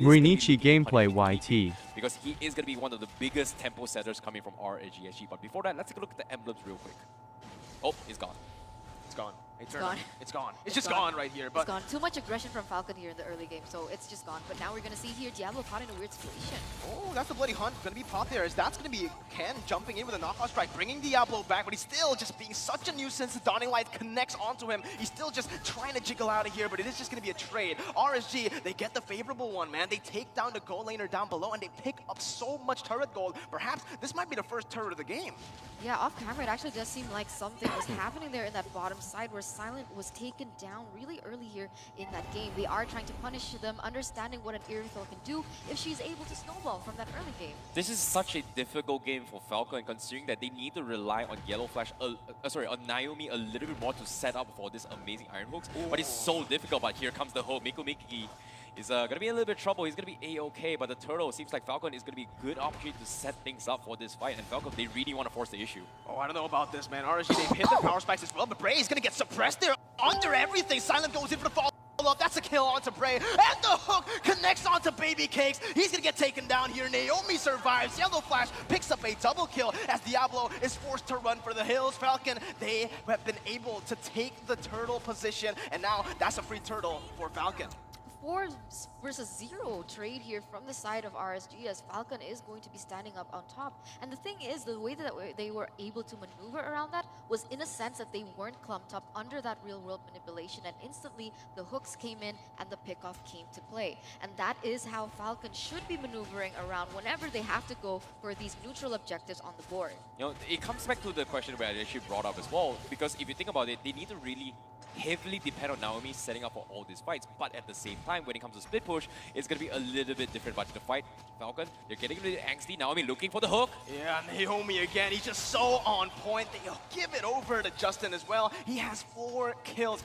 Rinichi gameplay YT. Because he is going to be one of the biggest tempo setters coming from RSG. But before that, let's take a look at the emblems real quick. Oh, he's gone. It's gone. It's gone. It's gone. It's just gone right here. But it's gone. Too much aggression from Falcon here in the early game, so it's just gone. But now we're going to see here Diablo caught in a weird situation. oh, that's the bloody hunt. Going to be popped there. As that's going to be Ken jumping in with a knockout strike, bringing Diablo back, but he's still just being such a nuisance. The Dawning Light connects onto him. He's still just trying to jiggle out of here, but it is just going to be a trade. RSG, they get the favorable one, man. They take down the gold laner down below, and they pick up so much turret gold. Perhaps this might be the first turret of the game. Yeah, off camera, it actually does seem like something was happening there in that bottom side where Silent was taken down really early here in that game. They are trying to punish them, understanding what an Irithel can do if she's able to snowball from that early game. This is such a difficult game for Falcon, considering that they need to rely on Yellow Flash, on Naomi a little bit more to set up for this amazing Iron Hooks. But it's so difficult. But here comes the hook. Mikumiki is going to be a little bit of trouble. He's going to be A-okay, but the turtle seems like Falcon is going to be a good opportunity to set things up for this fight. And Falcon, they really want to force the issue. Oh, I don't know about this, man. RSG, they've hit the power spikes as well, but Bray is going to get suppressed there under everything. Silent goes in for the follow-up. That's a kill onto Bray. And the hook connects onto Baby Cakes. He's going to get taken down here. Naomi survives. Yellow Flash picks up a double kill as Diablo is forced to run for the hills. Falcon, they have been able to take the turtle position, and now that's a free turtle for Falcon. 4 versus 0 trade here from the side of RSG as Falcon is going to be standing up on top. And the thing is, the way that they were able to maneuver around that was in a sense that they weren't clumped up under that real-world manipulation, and instantly the hooks came in and the pickoff came to play. And that is how Falcon should be maneuvering around whenever they have to go for these neutral objectives on the board. You know, it comes back to the question where I actually brought up as well, because if you think about it, they need to really heavily depend on Naomi setting up for all these fights, but at the same time, when it comes to split push, it's going to be a little bit different. But the fight, Falcon, they're getting a little angsty. Naomi looking for the hook. Yeah, Naomi again, he's just so on point. They'll give it over to Justin as well. He has 4 kills.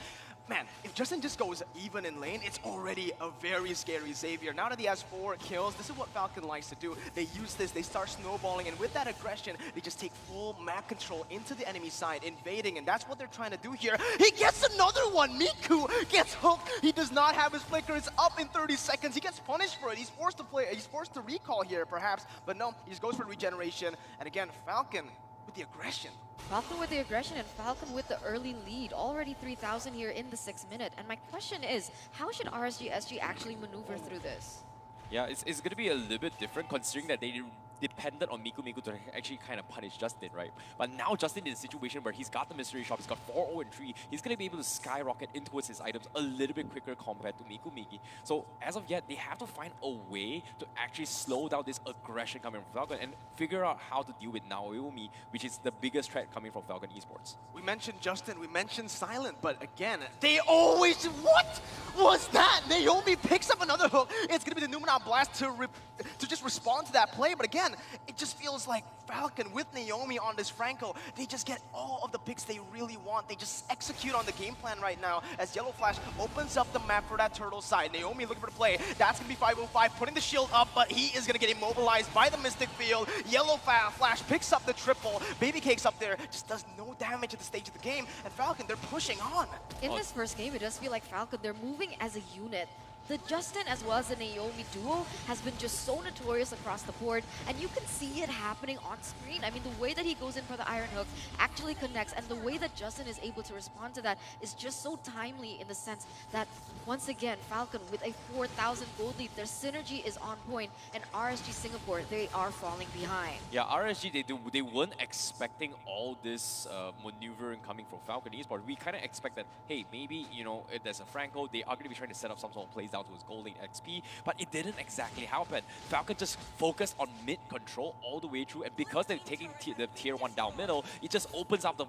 Man, if Justin just goes even in lane, it's already a very scary Xavier. Now that he has 4 kills, this is what Falcon likes to do. They use this, they start snowballing, and with that aggression, they just take full map control into the enemy side, invading, and that's what they're trying to do here. He gets another one! Miku gets hooked! He does not have his flicker, it's up in 30 seconds. He gets punished for it. He's forced to recall here, perhaps, but no, he just goes for regeneration. And again, Falcon with the aggression. Falcon with the aggression and Falcon with the early lead. Already 3,000 here in the 6th minute. And my question is, how should RSG actually maneuver through this? Yeah, it's going to be a little bit different considering that they depended on Miku to actually kind of punish Justin, right? But now Justin is in a situation where he's got the mystery shop, he's got 4-0-3, he's going to be able to skyrocket in towards his items a little bit quicker compared to Miku. So as of yet, they have to find a way to actually slow down this aggression coming from Falcon and figure out how to deal with Naomi, which is the biggest threat coming from Falcon Esports. We mentioned Justin, we mentioned Silent, but again, they always... What was that? Naomi picks up another hook. It's going to be the Numenon Blast to just respond to that play, but again, it just feels like Falcon with Naomi on this Franco, they just get all of the picks they really want. They just execute on the game plan right now as Yellow Flash opens up the map for that turtle side. Naomi looking for the play. That's going to be 505, putting the shield up, but he is going to get immobilized by the Mystic Field. Yellow Flash picks up the triple. Baby Cakes up there, just does no damage at the stage of the game. And Falcon, they're pushing on. In this first game, it does feel like Falcon, they're moving as a unit. The Justin as well as the Naomi duo has been just so notorious across the board, and you can see it happening on screen. I mean, the way that he goes in for the Iron Hook actually connects, and the way that Justin is able to respond to that is just so timely in the sense that, once again, Falcon with a 4,000 gold lead, their synergy is on point, and RSG Singapore, they are falling behind. Yeah, RSG, they weren't expecting all this maneuvering coming from Falcon Esports. We kind of expect that, hey, maybe, you know, if there's a Franco, they are going to be trying to set up some sort of plays down to his gold lane XP, but it didn't exactly happen. Falcon just focused on mid control all the way through, and because they're taking the tier 1 down middle, it just opens up the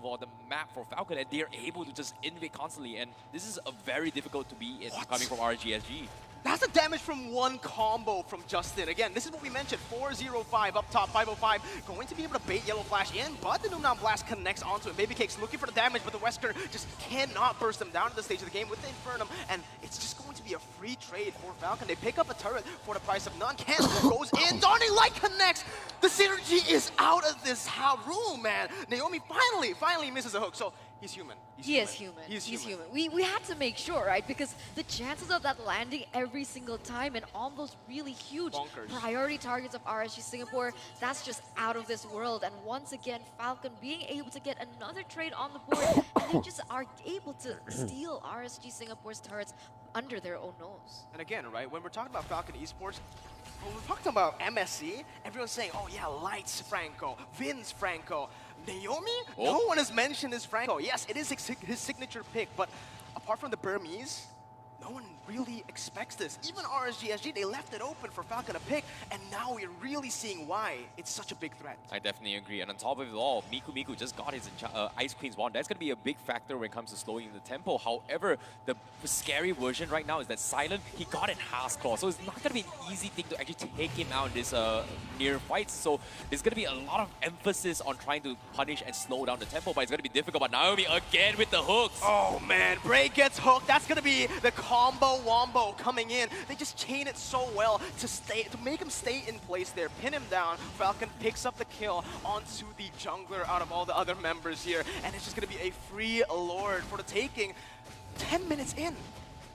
map for Falcon, and they're able to just invade constantly, and this is a very difficult to be in coming from RGSG. That's the damage from one combo from Justin. Again, this is what we mentioned, 405 up top, 505, going to be able to bait Yellow Flash in, but the Numenon Blast connects onto him. Baby Cake's looking for the damage, but the Wesker just cannot burst him down to the stage of the game with the Infernum, and it's just going to be a free trade for Falcon. They pick up a turret for the price of none. Ken goes in, Dawning Light connects! The synergy is out of this room, man! Naomi finally misses a hook, so He's human. He is human. He's human. We had to make sure, right? Because the chances of that landing every single time and on those really huge Bonkers. priority targets of RSG Singapore, that's just out of this world. And once again, Falcon being able to get another trade on the board, and they just are able to steal RSG Singapore's turrets under their own nose. And again, right, when we're talking about Falcon Esports, when we're talking about MSC, everyone's saying, oh yeah, Lights Franco, Vince Franco, Naomi? Oh. No one has mentioned his Franco. Yes, it is his signature pick, but apart from the Burmese, no one really expects this. Even RSGSG, they left it open for Falcon to pick, and now we're really seeing why it's such a big threat. I definitely agree. And on top of it all, Miku just got his Ice Queen's wand. That's going to be a big factor when it comes to slowing the tempo. However, the scary version right now is that Silent, he got it Haas Claw. So it's not going to be an easy thing to actually take him out in this near fights. So there's going to be a lot of emphasis on trying to punish and slow down the tempo, but it's going to be difficult. But Naomi again with the hooks. Oh man, Bray gets hooked. That's going to be the combo wombo coming in. They just chain it so well to make him stay in place there, pin him down. Falcon picks up the kill onto the jungler out of all the other members here, and it's just going to be a free Lord for the taking. 10 minutes in,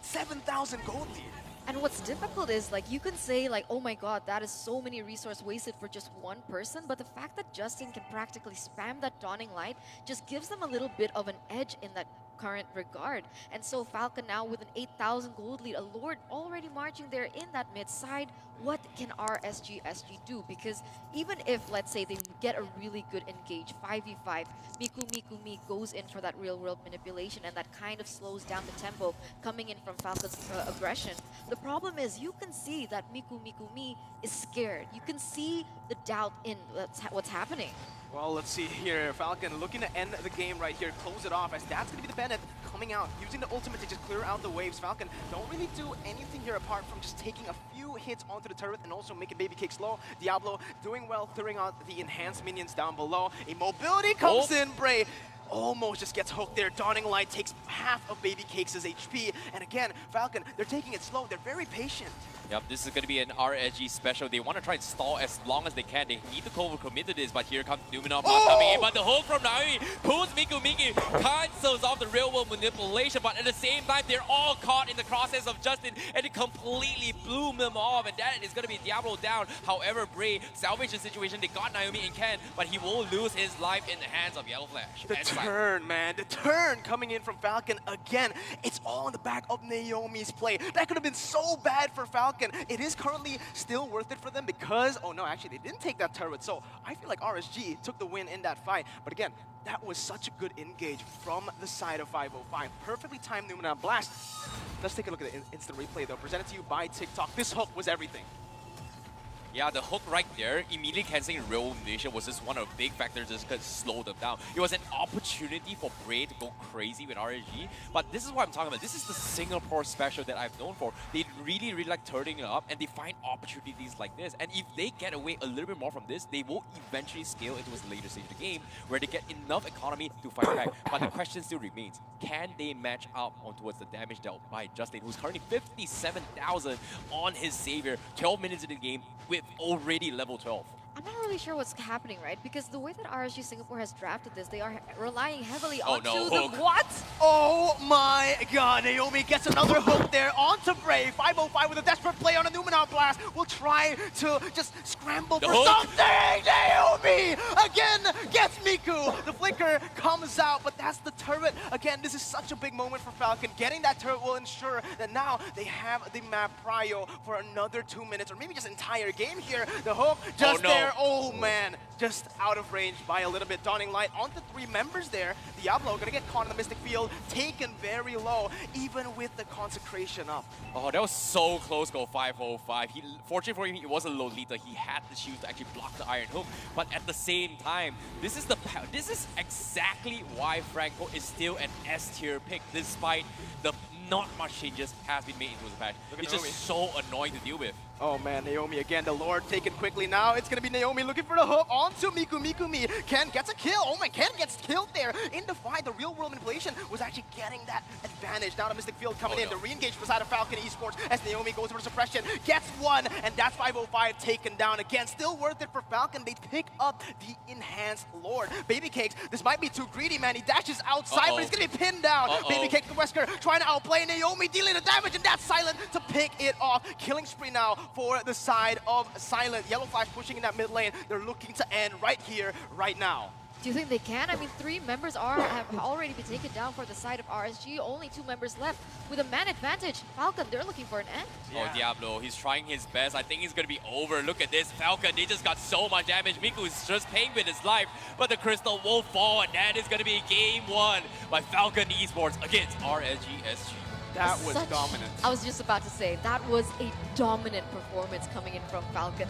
7,000 gold lead. And what's difficult is, like, you can say, like, oh my god, that is so many resources wasted for just one person, but the fact that Justin can practically spam that Dawning Light just gives them a little bit of an edge in that current regard. And so Falcon now with an 8,000 gold lead, a Lord already marching there in that mid side. What can RSGSG do? Because even if, let's say, they get a really good engage, 5v5, Miku goes in for that real-world manipulation, and that kind of slows down the tempo coming in from Falcon's aggression. The problem is you can see that Miku is scared. You can see the doubt in what's happening. Well, let's see here. Falcon looking to end the game right here, close it off, as that's going to be the Bennett coming out, using the ultimate to just clear out the waves. Falcon don't really do anything here apart from just taking a few hits onto the turret and also making Baby Cake slow. Diablo doing well, clearing out the enhanced minions down below. A mobility comes in, Bray almost just gets hooked there. Dawning Light takes half of Baby Cakes' HP. And again, Falcon, they're taking it slow. They're very patient. Yep, this is going to be an RSG special. They want to try and stall as long as they can. They need to commit to this, but here comes Numenor coming in. But the hook from Naomi pulls Miku, cancels off the real-world manipulation, but at the same time, they're all caught in the crosshairs of Justin, and it completely blew them off, and that is going to be Diablo down. However, Bray salvaged the situation. They got Naomi in Ken, but he will lose his life in the hands of Yellow Flash. The turn, man. The turn coming in from Falcon again. It's all in the back of Naomi's play. That could have been so bad for Falcon. It is currently still worth it for them because, oh no, actually they didn't take that turret. So I feel like RSG took the win in that fight. But again, that was such a good engage from the side of 505. Perfectly timed Numenor Blast. Let's take a look at the instant replay though. Presented to you by TikTok. This hook was everything. Yeah, the hook right there, immediately canceling real munition was just one of the big factors that could slow them down. It was an opportunity for Bray to go crazy with RSG, but this is what I'm talking about. This is the Singapore special that I've known for. They really like turning it up, and they find opportunities like this. And if they get away a little bit more from this, they will eventually scale into a later stage of the game where they get enough economy to fight back. But the question still remains, can they match up on towards the damage dealt by Justin, who's currently 57,000 on his Savior, 12 minutes in the game with already level 12. I'm not really sure what's happening, right? Because the way that RSG Singapore has drafted this, they are relying heavily onto the what? Oh my god, Naomi gets another hook there onto Bray. 505 with a desperate play on a Numenor Blast. Will try to just scramble for something. Naomi again gets Miku. The flicker comes out, but that's the turret. Again, this is such a big moment for Falcon. Getting that turret will ensure that now they have the map prio for another 2 minutes or maybe just entire game here. The hook just there. Oh man, just out of range by a little bit. Dawning Light onto 3 members there. Diablo gonna get caught in the Mystic Field, taken very low, even with the consecration up. Oh, that was so close, go 505. Fortunately for him, it was a Lolita. He had the shield to actually block the Iron Hook, but at the same time, this is exactly why Franco is still an S tier pick, despite the not much changes has been made into the patch. It's just so annoying to deal with. Oh man, Naomi again, the Lord taken quickly now. It's gonna be Naomi looking for the hook onto Miku. Mikumi. Ken gets a kill. Oh man, Ken gets killed there. In the fight, the real world manipulation was actually getting that advantage. Now the Mystic Field coming in. The re-engage beside of Falcon Esports as Naomi goes for suppression. Gets one, and that's 505 taken down again. Still worth it for Falcon. They pick up the enhanced Lord. Baby Cakes, this might be too greedy, man. He dashes outside, but he's gonna be pinned down. Baby Cakes, Wesker trying to outplay Naomi, dealing the damage, and that's Silent to pick it off. Killing spree now for the side of Silent. Yellow Flash pushing in that mid lane. They're looking to end right here, right now. Do you think they can? I mean, 3 members have already been taken down for the side of RSG. Only 2 members left. With a man advantage, Falcon, they're looking for an end. Oh, Diablo, he's trying his best. I think he's going to be over. Look at this. Falcon, they just got so much damage. Miku is just paying with his life, but the crystal will fall, and that is going to be game 1 by Falcon Esports against RSG. That was dominant. I was just about to say, that was a dominant performance coming in from Falcon.